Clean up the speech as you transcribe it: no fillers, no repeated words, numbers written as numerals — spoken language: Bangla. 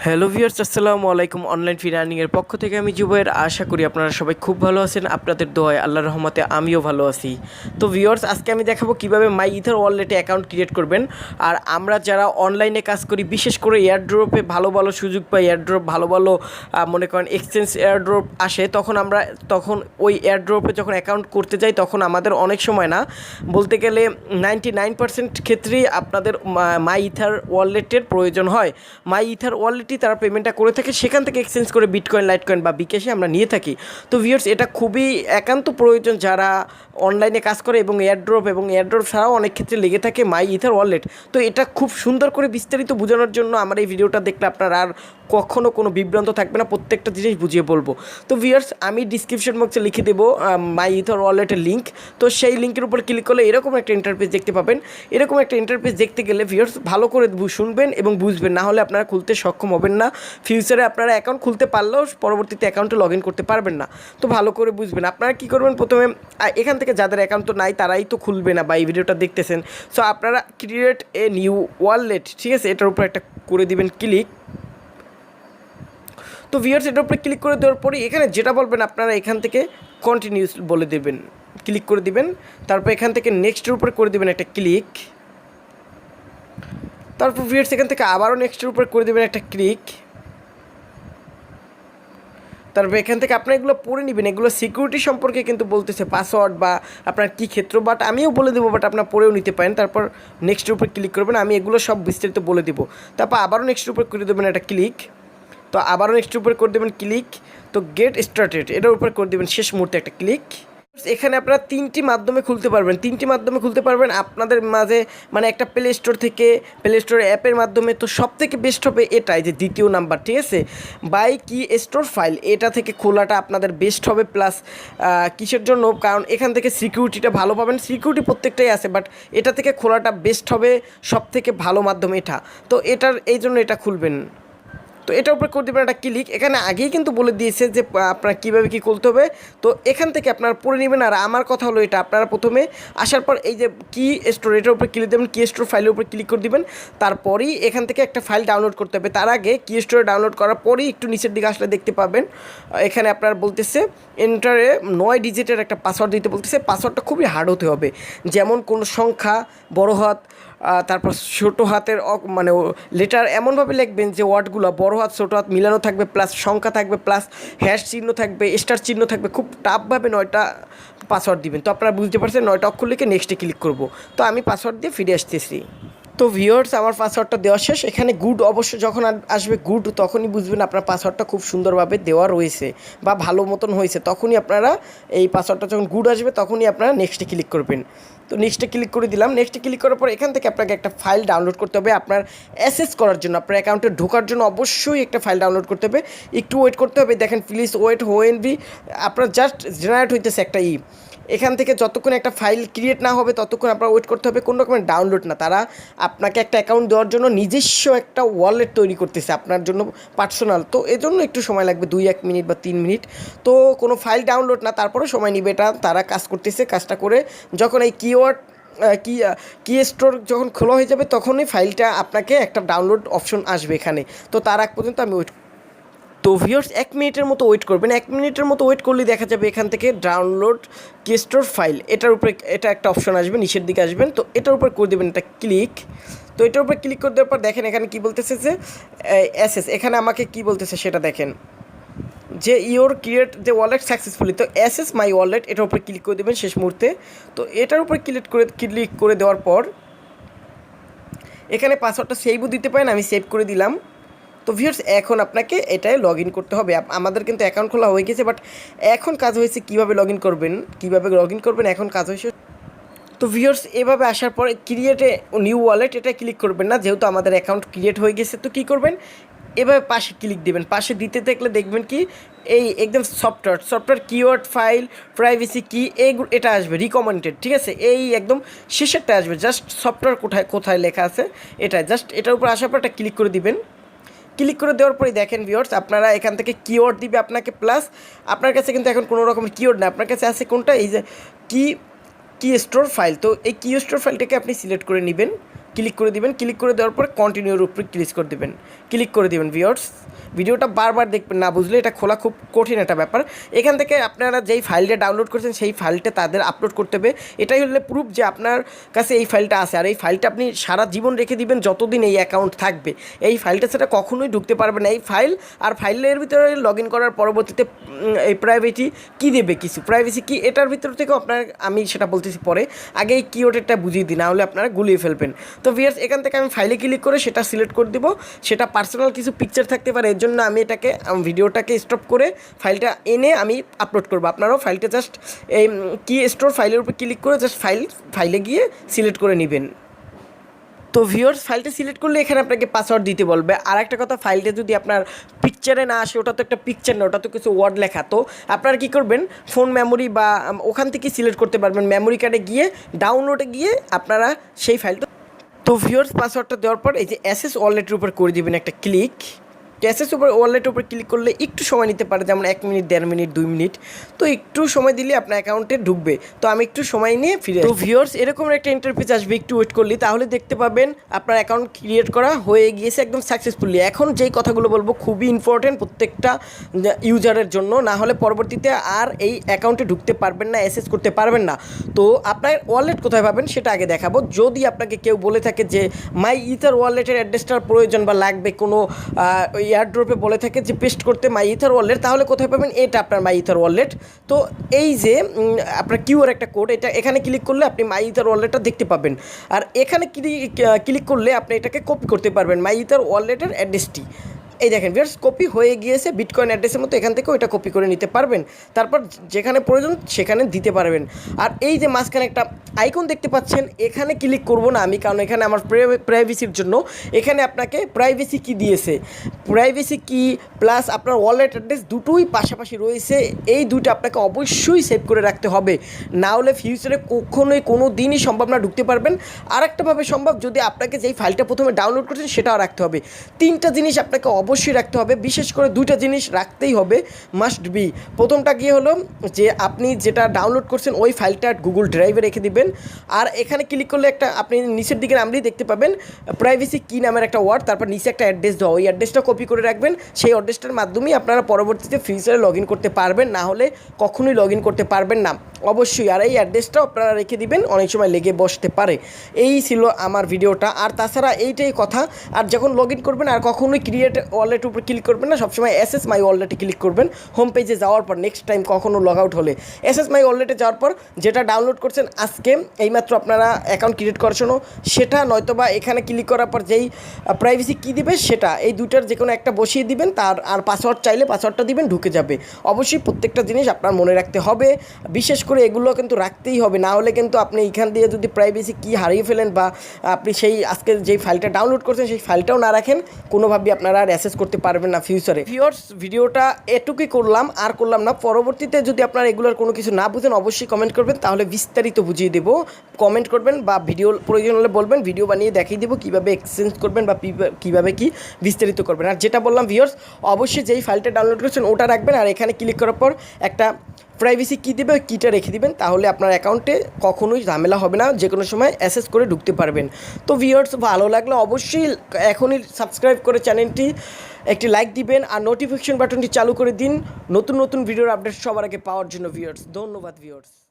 হ্যালো ভিউয়ার্স, আসসালামু আলাইকুম। অনলাইন ফি লার্নিংয়ের পক্ষ থেকে আমি জুবাইর। আশা করি আপনারা সবাই খুব ভালো আছেন। আপনাদের দোয়ায় আল্লাহর রহমতে আমিও ভালো আছি। তো ভিউয়ার্স, আজকে আমি দেখাবো কীভাবে MyEther ওয়ালেটে অ্যাকাউন্ট ক্রিয়েট করবেন। আর আমরা যারা অনলাইনে কাজ করি, বিশেষ করে এয়ারড্রপে ভালো ভালো সুযোগ পাই, এয়ারড্রপ ভালো ভালো মনে করেন এক্সচেঞ্জ এয়ারড্রপ আসে, তখন ওই এয়ারড্রপে যখন অ্যাকাউন্ট করতে যাই তখন আমাদের অনেক সময় না, বলতে গেলে 99% ক্ষেত্রেই আপনাদের MyEther ওয়ালেটের প্রয়োজন হয়। MyEther ওয়ালেটই তারা পেমেন্টটা করে থাকে, সেখান থেকে এক্সচেঞ্জ করে বিটকয়েন, লাইটকয়েন বা বিকাশে আমরা নিয়ে থাকি। তো ভিউয়ার্স, এটা খুবই একান্ত প্রয়োজন যারা অনলাইনে কাজ করে এবং এয়ারড্রপ ছাড়াও অনেক ক্ষেত্রে লেগে থাকে MyEther ওয়ালেট। তো এটা খুব সুন্দর করে বিস্তারিত বোঝানোর জন্য আমার এই ভিডিওটা দেখলে আপনার আর কখনও কোনো বিভ্রান্ত থাকবে না, প্রত্যেকটা জিনিস বুঝিয়ে বলবো। তো ভিউয়ার্স, আমি ডিসক্রিপশন বক্সে লিখে দেবো MyEther ওয়ালেটের লিঙ্ক। তো সেই লিঙ্কের উপর ক্লিক করলে এরকম একটা ইন্টারফেস দেখতে পাবেন। এরকম একটা ইন্টারফেস দেখতে গেলে ভিউয়ার্স ভালো করে শুনবেন এবং বুঝবেন, না হলে আপনারা খুলতে সক্ষম হবেন না। ফিউচারে আপনারা অ্যাকাউন্ট খুলতে পারলেও পরবর্তীতে অ্যাকাউন্টে লগ ইন করতে পারবেন না। তো ভালো করে বুঝবেন। আপনারা কী করবেন, প্রথমে এখান থেকে যাদের অ্যাকাউন্ট তো নাই তারাই তো খুলবে না বা এই ভিডিওটা দেখতেছেন। সো আপনারা ক্রিয়েট এ নিউ ওয়ালেট, ঠিক আছে, এটার উপর একটা করে দিবেন ক্লিক। তো ভিউয়ার্স, এটার উপরে ক্লিক করে দেওয়ার পরে এখানে যেটা বলবেন আপনারা এখান থেকে কন্টিনিউস বলে দেবেন, ক্লিক করে দিবেন। তারপর এখান থেকে নেক্সটের উপরে করে দেবেন একটা ক্লিক। তারপর ভিউয়ার্স এখান থেকে আবারও নেক্সটের উপরে করে দেবেন একটা ক্লিক। তারপর এখান থেকে আপনার এগুলো পড়ে নেবেন, এগুলো সিকিউরিটি সম্পর্কে কিন্তু বলতেছে, পাসওয়ার্ড বা আপনার কী ক্ষেত্র, বাট আমিও বলে দেবো, বাট আপনার পড়েও নিতে পারেন। তারপর নেক্সটের উপর ক্লিক করবেন, আমি এগুলো সব বিস্তারিত বলে দেবো। তারপর আবারও নেক্সটের উপর করে দেবেন একটা ক্লিক। তো আবারও নেক্সটের উপর করে দেবেন ক্লিক। তো গেট স্টার্টেড এটার উপর করে দেবেন শেষ মুহূর্তে একটা ক্লিক। এখানে আপনারা তিনটি মাধ্যমে খুলতে পারবেন আপনাদের মাঝে, মানে একটা প্লে স্টোর থেকে, প্লে স্টোর অ্যাপের মাধ্যমে। তো সব থেকে বেস্ট হবে এটাই, যে দ্বিতীয় নাম্বার, ঠিক আছে, বাই কি স্টোর ফাইল, এটা থেকে খোলাটা আপনাদের বেস্ট হবে। প্লাস কিসের জন্য, কারণ এখান থেকে সিকিউরিটিটা ভালো পাবেন। সিকিউরিটি প্রত্যেকটাই আছে, বাট এটা থেকে খোলাটা বেস্ট হবে, সব থেকে ভালো মাধ্যম এটা। তো এই জন্য এটা খুলবেন। তো এটার উপরে করে দেবেন একটা ক্লিক। এখানে আগেই কিন্তু বলে দিয়েছে যে আপনার কীভাবে কী করতে হবে। তো এখান থেকে আপনারা পড়ে নেবেন। আর আমার কথা হলো এটা, আপনারা প্রথমে আসার পর এই যে কি স্টোর, এটার উপরে ক্লিক দেবেন, কি স্টোর ফাইলের উপরে ক্লিক করে দেবেন। তারপরেই এখান থেকে একটা ফাইল ডাউনলোড করতে হবে। তার আগে কি স্টোরে ডাউনলোড করার পরেই একটু নিচের দিকে আসলে দেখতে পাবেন এখানে আপনার বলতেছে এন্টারে 9 ডিজিটের একটা পাসওয়ার্ড দিতে বলতেছে। পাসওয়ার্ডটা খুবই হার্ড হতে হবে, যেমন কোনো সংখ্যা, বড় হাত, তারপর ছোটো হাতের মানে লেটার এমনভাবে লিখবেন যে ওয়ার্ডগুলো বড় হাত ছোটো হাত মিলানো থাকবে, প্লাস সংখ্যা থাকবে, প্লাস হ্যাশ চিহ্ন থাকবে, স্টার চিহ্ন থাকবে। খুব টাফভাবে 9টা পাসওয়ার্ড দিবেন। তো আপনারা বুঝতে পারছেন, 9টা অক্ষর লিখে নেক্সটে ক্লিক করব। তো আমি পাসওয়ার্ড দিয়ে ফিরে আসতেছি। তো ভিউয়ার্স, আমার পাসওয়ার্ডটা দেওয়া শেষ। এখানে গুড অবশ্য যখন আসবে গুড, তখনই বুঝবেন আপনার পাসওয়ার্ডটা খুব সুন্দরভাবে দেওয়া রয়েছে বা ভালো মতন হয়েছে। তখনই আপনারা এই পাসওয়ার্ডটা যখন গুড আসবে তখনই আপনারা নেক্সটে ক্লিক করবেন। তো নেক্সটে ক্লিক করে দিলাম। নেক্সটে ক্লিক করার পর এখান থেকে আপনাকে একটা ফাইল ডাউনলোড করতে হবে আপনার অ্যাসেস করার জন্য, আপনার অ্যাকাউন্টে ঢোকার জন্য অবশ্যই একটা ফাইল ডাউনলোড করতে হবে। একটু ওয়েট করতে হবে। দেখেন, প্লিজ ওয়েট হোয়েন আপনার জাস্ট জেনারেট হইতেছে একটা এখান থেকে যতক্ষণ একটা ফাইল ক্রিয়েট না হবে ততক্ষণ আপনার ওয়েট করতে হবে। কোনো রকমের ডাউনলোড না, তারা আপনাকে একটা অ্যাকাউন্ট দেওয়ার জন্য নিজস্ব একটা ওয়ালেট তৈরি করতেছে আপনার জন্য, পার্সোনাল। তো এজন্য একটু সময় লাগবে, 2-1 মিনিট বা 3 মিনিট। তো কোনো ফাইল ডাউনলোড না, তারপরে সময় নিবে এটা। তারা কাজ করতেছে, কাজটা করে যখন এই কি স্টোর যখন খোলা হয়ে যাবে তখনই ফাইলটা আপনাকে একটা ডাউনলোড অপশন আসবে এখানে। তো তার আগ পর্যন্ত আমি ওয়েট। তো ভিউয়ার্স, 1 মিনিটের মতো ওয়েট করবেন। 1 মিনিটের মতো ওয়েট করলে দেখা যাবে এখান থেকে ডাউনলোড কি স্টোর ফাইল, এটার উপরে এটা একটা অপশন আসবে, নিচের দিকে আসবেন। তো এটার উপর করে দেবেন একটা ক্লিক। তো এটার উপর ক্লিক করে দেওয়ার পর দেখেন এখানে কী বলতেছে, যে অ্যাসেস, এখানে আমাকে কি বলতেছে সেটা দেখেন, যে your create the wallet successfully. তো অ্যাসেস মাই ওয়ালেট, এটার উপর ক্লিক করে দেবেন শেষ মুহূর্তে। তো এটার উপর ক্লিক করে দেওয়ার পর এখানে পাসওয়ার্ডটা সেভও দিতে পারেন, আমি সেভ করে দিলাম। তো ভিউয়ার্স, এখন আপনাকে এটাই লগ ইন করতে হবে। আমাদের কিন্তু অ্যাকাউন্ট খোলা হয়ে গেছে, বাট এখন কাজ হয়েছে কীভাবে লগ ইন করবেন, এখন কাজ হয়েছে। তো ভিউয়ার্স, এভাবে আসার পরে ক্রিয়েট এ নিউ ওয়ালেট এটা ক্লিক করবেন না, যেহেতু আমাদের অ্যাকাউন্ট ক্রিয়েট হয়ে গেছে। তো কী করবেন, এভাবে পাশে ক্লিক দেবেন। পাশে দিতে থাকলে দেখবেন কি এই একদম সফটওয়্যার কিওয়ার্ড ফাইল প্রাইভেসি কি এটা আসবে রিকমেন্ডেড, ঠিক আছে, এই একদম শেষেরটা আসবে। জাস্ট সফটওয়্যার কোথায় লেখা আছে এটা, জাস্ট এটার উপর আসার পর এটা ক্লিক করে দিবেন। ক্লিক করে দেওয়ার পরে দেখেন ভিউয়ার্স, আপনারা এখান থেকে কিওয়ার্ড দিবে আপনাকে, প্লাস আপনার কাছে কিন্তু এখন কোনো রকমের কিওয়ার্ড না, আপনার কাছে আছে কোনটা, এই যে কি স্টোর ফাইল। তো এই কি স্টোর ফাইলটাকে আপনি সিলেক্ট করে নেবেন, ক্লিক করে দিবেন। ক্লিক করে দেওয়ার পরে কন্টিনিউর উপরে ক্লিক করে দেবেন। ক্লিক করে দেবেন ভিউয়ার্স। ভিডিওটা বারবার দেখবেন, না বুঝলে এটা খোলা খুব কঠিন একটা ব্যাপার। এখান থেকে আপনারা যেই ফাইলটা ডাউনলোড করেছেন সেই ফাইলটা তাদের আপলোড করতে হবে। এটাই হলে প্রুফ যে আপনার কাছে এই ফাইলটা আছে। আর এই ফাইলটা আপনি সারা জীবন রেখে দিবেন যতদিন এই অ্যাকাউন্ট থাকবে। এই ফাইলটা সেটা কখনোই ঢুকতে পারবে না। এই ফাইল আর ফাইলের ভিতরে লগ ইন করার পরবর্তীতে এই প্রাইভেসি কী দেবে, কিছু প্রাইভেসি কি এটার ভিতর থেকেও আপনার, আমি সেটা বলতেছি পরে, আগে এই কিওয়ার্ডটা বুঝিয়ে দিই, না হলে আপনারা গুলিয়ে ফেলবেন। তো ভিউয়ার্স এখান থেকে আমি ফাইলে ক্লিক করে সেটা সিলেক্ট করে দেবো। সেটা পার্সোনাল কিছু পিকচার থাকতে পারে, এর জন্য আমি এটাকে ভিডিওটাকে স্টপ করে ফাইলটা এনে আমি আপলোড করবো। আপনারাও ফাইলটা জাস্ট এই কি স্টোর ফাইলের উপর ক্লিক করে জাস্ট ফাইলে গিয়ে সিলেক্ট করে নেবেন। তো ভিউয়ার্স ফাইলটা সিলেক্ট করলে এখানে আপনাকে পাসওয়ার্ড দিতে বলবে। আর একটা কথা, ফাইলটা যদি আপনার পিকচারে না আসে, ওটা তো একটা পিকচার না, ওটা তো কিছু ওয়ার্ড লেখা। তো আপনারা কী করবেন, ফোন মেমোরি বা ওখান থেকে সিলেক্ট করতে পারবেন, মেমোরি কার্ডে গিয়ে ডাউনলোডে গিয়ে আপনারা সেই ফাইলটা। তো ভিউয়ার্স পাসওয়ার্ডটা দেওয়ার পর এই যে অ্যাসেস ওয়ালেটের উপর করে দেবেন একটা ক্লিক। অ্যাসেস ওয়ালেটের উপর ক্লিক করলে একটু সময় নিতে পারে, যেমন 1 মিনিট, 1.5 মিনিট, 2 মিনিট। তো একটু সময় দিলে আপনার অ্যাকাউন্টে ঢুকবে। তো আমি একটু সময় নিয়ে ফিরে। তো ভিউয়ার্স এরকম একটা ইন্টারফেস আসবে, একটু ওয়েট করলে তাহলে দেখতে পাবেন আপনার অ্যাকাউন্ট ক্রিয়েট করা হয়ে গিয়েছে একদম সাকসেসফুলি। এখন যেই কথাগুলো বলবো খুবই ইম্পর্টেন্ট প্রত্যেকটা ইউজারের জন্য, না হলে পরবর্তীতে আর এই অ্যাকাউন্টে ঢুকতে পারবেন না, অ্যাসেস করতে পারবেন না। তো আপনার ওয়ালেট কোথায় পাবেন সেটা আগে দেখাবো। যদি আপনাকে কেউ বলে থাকে যে MyEther ওয়ালেটের অ্যাড্রেসটার প্রয়োজন বা লাগবে, কোনো এয়ারড্রপে বলে থাকে যে পেস্ট করতে MyEther ওয়ালেট, তাহলে কোথায় পাবেন, এটা আপনার MyEther ওয়ালেট। তো এই যে আপনার কিউআর একটা কোড, এটা এখানে ক্লিক করলে আপনি MyEther ওয়ালেটটা দেখতে পাবেন। আর এখানে ক্লিক করলে আপনি এটাকে কপি করতে পারবেন, MyEther ওয়ালেটের অ্যাড্রেসটি। এই দেখেন ভিউয়ার্স কপি হয়ে গিয়েছে বিটকয়েন অ্যাড্রেসের মতো, এখান থেকেও এটা কপি করে নিতে পারবেন। তারপর যেখানে প্রয়োজন সেখানে দিতে পারবেন। আর এই যে মাঝখানে একটা আইকন দেখতে পাচ্ছেন, এখানে ক্লিক করব না আমি, কারণ এখানে আমার প্রাইভেসির জন্য এখানে আপনাকে প্রাইভেসি কি দিয়েছে, প্রাইভেসি কি প্লাস আপনার ওয়ালেট অ্যাড্রেস দুটোই পাশাপাশি রয়েছে। এই দুটো আপনাকে অবশ্যই সেভ করে রাখতে হবে, না হলে ফিউচারে কখনোই কোনো দিনই সম্ভব না ঢুকতে পারবেন। আরেকটাভাবে সম্ভব, যদি আপনাকে যেই ফাইলটা প্রথমে ডাউনলোড করছেন সেটাও রাখতে হবে। 3টা জিনিস আপনাকে অবশ্যই রাখতে হবে, বিশেষ করে 2টা জিনিস রাখতেই হবে, মাস্ট বি। প্রথমটা গিয়ে হলো যে আপনি যেটা ডাউনলোড করছেন ওই ফাইলটা গুগল ড্রাইভে রেখে দিবেন। আর এখানে ক্লিক করলে একটা আপনি নিচের দিকে নামলেই দেখতে পাবেন প্রাইভেসি কি নামের একটা ওয়ার্ড, তারপর নিচে একটা অ্যাড্রেস দেওয়া, ওই অ্যাড্রেসটা কপি করে রাখবেন। সেই অ্যাড্রেসটার মাধ্যমেই আপনারা পরবর্তীতে ফিউচারে লগ ইন করতে পারবেন, না হলে কখনোই লগ ইন করতে পারবেন না অবশ্যই। আর এই অ্যাড্রেসটাও আপনারা রেখে দিবেন, অনেক সময় লেগে বসতে পারে। এই ছিল আমার ভিডিওটা। আর তাছাড়া এইটাই কথা, আর যখন লগ ইন করবেন আর কখনোই ক্রিয়েট ওয়ালেট উপর ক্লিক করবেন না, সবসময় অ্যাসেস মাই ওয়ালেটে ক্লিক করবেন। হোম পেজে যাওয়ার পর নেক্সট টাইম কখনো লগ আউট হলে অ্যাসেস মাই ওয়ালেটে যাওয়ার পর যেটা ডাউনলোড করছেন আজকে এইমাত্র আপনারা অ্যাকাউন্ট ক্রিয়েট করার জন্য, সেটা নয়তোবা এখানে ক্লিক করার পর যেই প্রাইভেসি কী দিবে সেটা, এই দুটার যে কোনো একটা বসিয়ে দিবেন। তার আর পাসওয়ার্ড চাইলে পাসওয়ার্ডটা দিবেন, ঢুকে যাবে। অবশ্যই প্রত্যেকটা জিনিস আপনার মনে রাখতে হবে, বিশেষ করে এগুলো কিন্তু রাখতেই হবে, না হলে কিন্তু আপনি এখান দিয়ে যদি প্রাইভেসি কি হারিয়ে ফেলেন বা আপনি সেই আজকে যেই ফাইলটা ডাউনলোড করছেন সেই ফাইলটাও না রাখেন, কোনোভাবেই আপনারা আর অ্যাসেস করতে পারবেন না ফিউচারে। ভিউয়ার্স ভিডিওটা এটুকুই করলাম, আর করলাম না। পরবর্তীতে যদি আপনারা এগুলোর কোনো কিছু না বুঝেন অবশ্যই কমেন্ট করবেন, তাহলে বিস্তারিত বুঝিয়ে দেবো। কমেন্ট করবেন বা ভিডিও প্রয়োজন হলে বলবেন, ভিডিও বানিয়ে দেখিয়ে দেবো কীভাবে এক্সচেঞ্জ করবেন বা কীভাবে কি বিস্তারিত করবেন। আর যেটা বললাম ভিউয়ার্স, অবশ্যই যেই ফাইলটা ডাউনলোড করছেন ওটা রাখবেন, আর এখানে ক্লিক করার পর একটা প্রাইভেসি কী দেবে, ওই কীটা রেখে দিবেন, তাহলে আপনার অ্যাকাউন্টে কখনোই ঝামেলা হবে না, যে কোনো সময় অ্যাসেস করে ঢুকতে পারবেন। তো ভিউয়ার্স ভালো লাগলে অবশ্যই এখনই সাবস্ক্রাইব করে চ্যানেলটি একটি লাইক দিবেন, আর নোটিফিকেশন বাটনটি চালু করে দিন নতুন নতুন ভিডিওর আপডেট সবার আগে পাওয়ার জন্য। ভিউয়ার্স ধন্যবাদ ভিউয়ার্স।